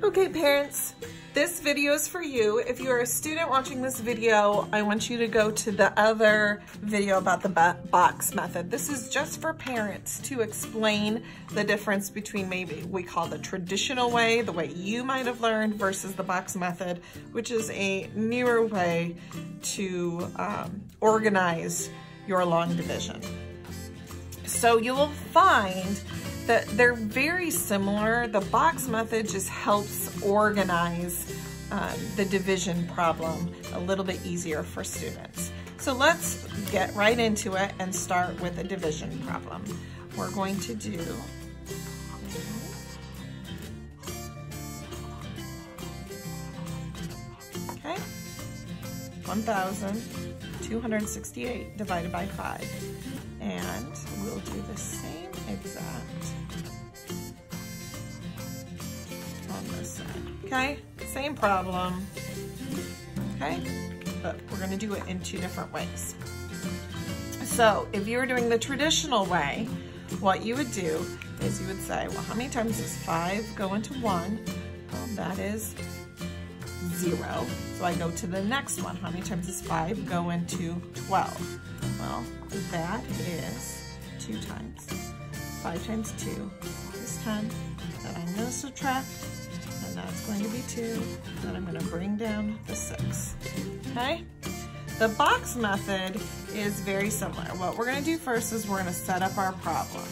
Okay, parents, this video is for you. If you're a student watching this video, I want you to go to the other video about the box method. This is just for parents to explain the difference between maybe we call the traditional way, the way you might have learned, versus the box method, which is a newer way to organize your long division. So you will find that they're very similar. The box method just helps organize the division problem a little bit easier for students. So let's get right into it and start with a division problem. We're going to do okay, 1,268 divided by 5. And we'll do the same exact on this side, okay? Same problem, okay? But we're gonna do it in two different ways. So if you were doing the traditional way, what you would do is you would say, well, how many times does 5 go into 1? Well, that is 0. So I go to the next one. How many times does 5 go into 12? Well, that is 2 times. 5 times 2 is 10. Then I'm going to subtract, and that's going to be 2. Then I'm going to bring down the 6. Okay? The box method is very similar. What we're going to do first is we're going to set up our problem.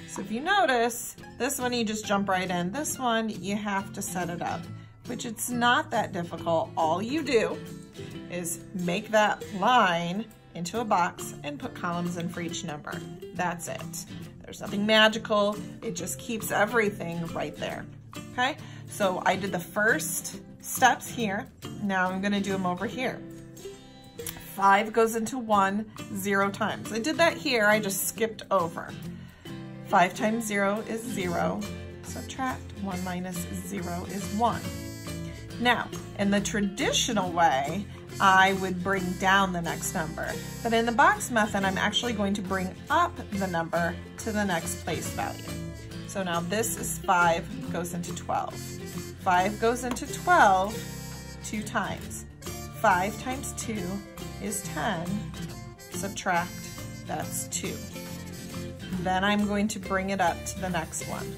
So if you notice, this one you just jump right in. This one you have to set it up, which it's not that difficult. All you do is make that line into a box and put columns in for each number. That's it. There's nothing magical. It just keeps everything right there. Okay, so I did the first steps here. Now I'm gonna do them over here. 5 goes into 1 0 times. I did that here, I just skipped over. 5 times 0 is 0. Subtract 1 minus 0 is 1. Now, in the traditional way, I would bring down the next number. But in the box method, I'm actually going to bring up the number to the next place value. So now this is 5 goes into 12. 5 goes into 12 2 times. 5 times 2 is 10. Subtract, that's 2. Then I'm going to bring it up to the next one.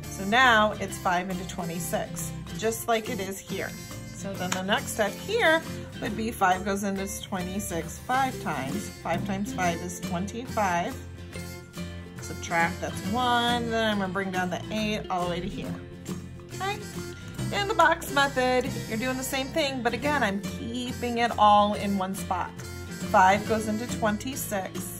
So now it's 5 into 26, just like it is here. So then the next step here would be 5 goes into 26 5 times. 5 times 5 is 25. Subtract, that's 1. Then I'm going to bring down the 8 all the way to here. Okay? In the box method, you're doing the same thing, but again, I'm keeping it all in one spot. 5 goes into 26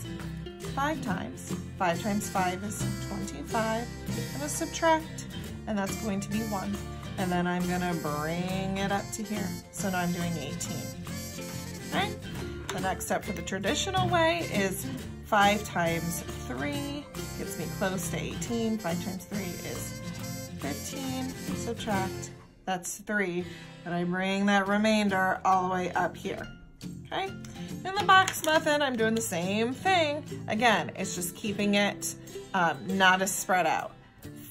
5 times. 5 times 5 is 25. I'm going to subtract, and that's going to be 1. And then I'm going to bring it up to here. So now I'm doing 18. Okay? The next step for the traditional way is 5 times 3 gets me close to 18. 5 times 3 is 15. Subtract, that's 3. And I bring that remainder all the way up here. Okay? In the box method, I'm doing the same thing. Again, it's just keeping it not as spread out.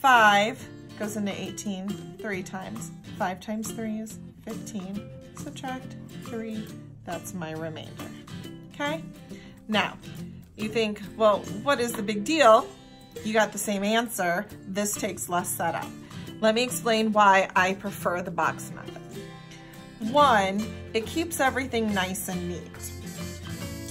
5 goes into 18 3 times. 5 times 3 is 15. Subtract 3, that's my remainder. Okay? Now, you think, well, what is the big deal? You got the same answer. This takes less setup. Let me explain why I prefer the box method. 1, it keeps everything nice and neat.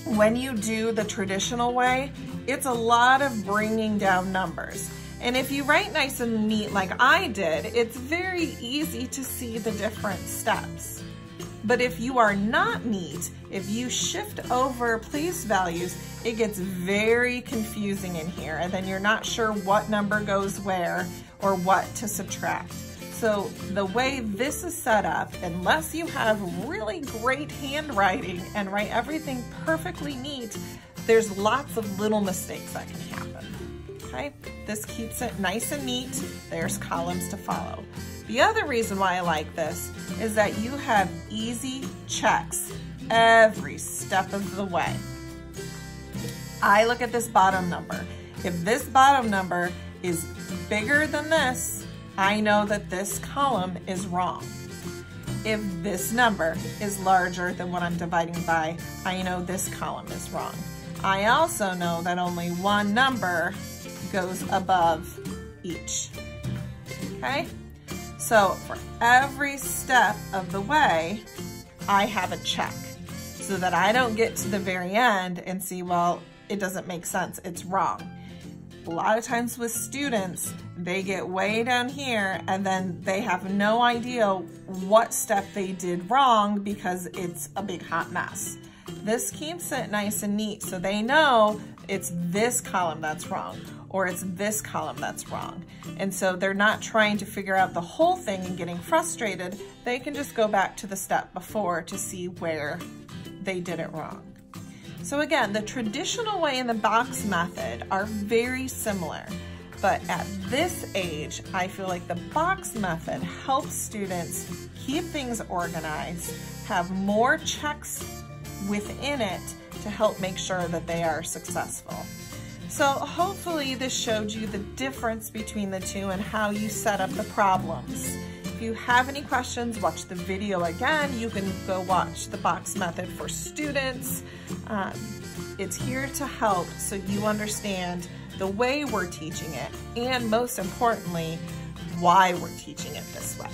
When you do the traditional way, it's a lot of bringing down numbers. And if you write nice and neat like I did, it's very easy to see the different steps. But if you are not neat, if you shift over place values, it gets very confusing in here, and then you're not sure what number goes where or what to subtract. So the way this is set up, unless you have really great handwriting and write everything perfectly neat, there's lots of little mistakes that can happen. Okay, this keeps it nice and neat. There's columns to follow. The other reason why I like this is that you have easy checks every step of the way. I look at this bottom number. If this bottom number is bigger than this, I know that this column is wrong. If this number is larger than what I'm dividing by, I know this column is wrong. I also know that only one number goes above each, okay? So for every step of the way, I have a check so that I don't get to the very end and see, well, it doesn't make sense, it's wrong. A lot of times with students, they get way down here and then they have no idea what step they did wrong because it's a big hot mess. This keeps it nice and neat so they know it's this column that's wrong or it's this column that's wrong. And so they're not trying to figure out the whole thing and getting frustrated. They can just go back to the step before to see where they did it wrong. So again, the traditional way and the box method are very similar, but at this age, I feel like the box method helps students keep things organized, have more checks within it to help make sure that they are successful. So hopefully this showed you the difference between the two and how you set up the problems. If you have any questions, watch the video again. You can go watch the box method for students. It's here to help so you understand the way we're teaching it and most importantly, why we're teaching it this way.